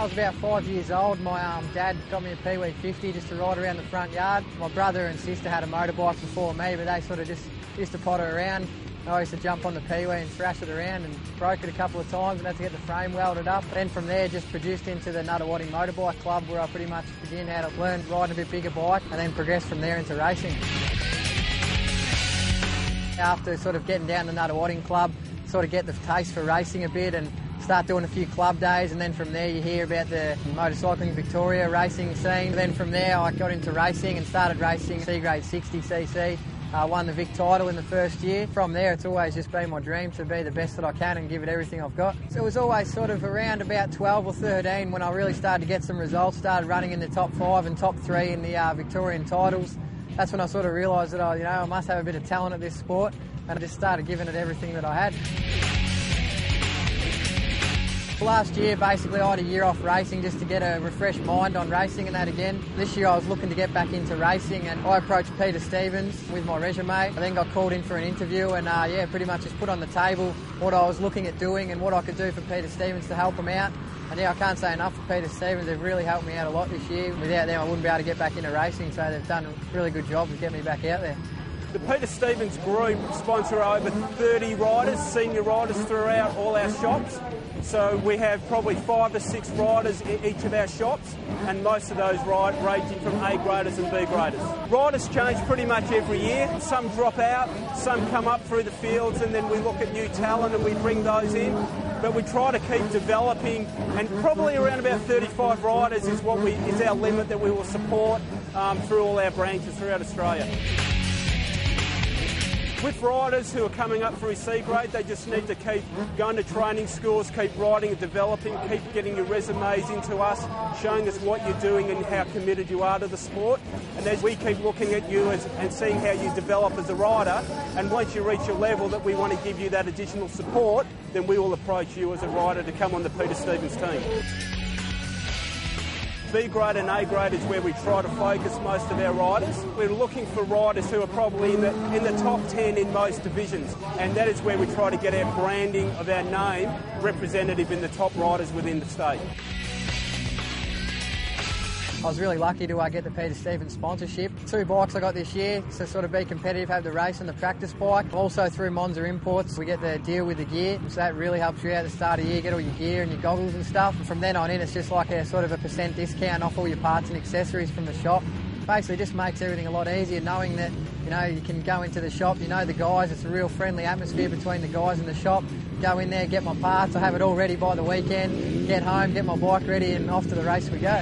was about 5 years old, my dad got me a Pee-wee 50 just to ride around the front yard. My brother and sister had a motorbike before me, but they sort of just used to potter around. I used to jump on the Pee-wee and thrash it around and broke it a couple of times and had to get the frame welded up. Then from there just produced into the Nuttawading Motorbike Club, where I pretty much began how to learn riding a bit bigger bike and then progressed from there into racing. After sort of getting down the Nuttawading Club, sort of get the taste for racing a bit and start doing a few club days, and then from there you hear about the Motorcycling Victoria racing scene. Then from there I got into racing and started racing C-grade 60cc. Won the Vic title in the first year. From there it's always just been my dream to be the best that I can and give it everything I've got. So it was always sort of around about 12 or 13 when I really started to get some results, started running in the top 5 and top 3 in the Victorian titles. That's when I sort of realised that I must have a bit of talent at this sport, and I just started giving it everything that I had. Last year, basically, I had a year off racing just to get a refreshed mind on racing and that again. This year I was looking to get back into racing, and I approached Peter Stevens with my resume. I then got called in for an interview and pretty much just put on the table what I was looking at doing and what I could do for Peter Stevens to help him out. And I can't say enough for Peter Stevens. They've really helped me out a lot this year. Without them I wouldn't be able to get back into racing, so they've done a really good job to get me back out there. The Peter Stevens Group sponsor over 30 riders, senior riders throughout all our shops. So we have probably 5 or 6 riders in each of our shops, and most of those ranging from A graders and B graders. Riders change pretty much every year. Some drop out, some come up through the fields, and then we look at new talent and we bring those in. But we try to keep developing, and probably around about 35 riders is our limit that we will support through all our branches throughout Australia. With riders who are coming up through C grade, they just need to keep going to training schools, keep riding and developing, keep getting your resumes into us, showing us what you're doing and how committed you are to the sport. And as we keep looking at you and seeing how you develop as a rider, and once you reach a level that we want to give you that additional support, then we will approach you as a rider to come on the Peter Stevens team. B grade and A grade is where we try to focus most of our riders. We're looking for riders who are probably in the top 10 in most divisions, and that is where we try to get our branding of our name representative in the top riders within the state. I was really lucky to get the Peter Stevens sponsorship. 2 bikes I got this year to sort of be competitive, have the race and the practice bike. Also through Monza Imports we get the deal with the gear, so that really helps you out at the start of the year, get all your gear and your goggles and stuff. And from then on in it's just like a sort of a % discount off all your parts and accessories from the shop. Basically just makes everything a lot easier knowing that you can go into the shop, you know the guys, it's a real friendly atmosphere between the guys in the shop. Go in there, get my parts, I have it all ready by the weekend, get home, get my bike ready and off to the race we go.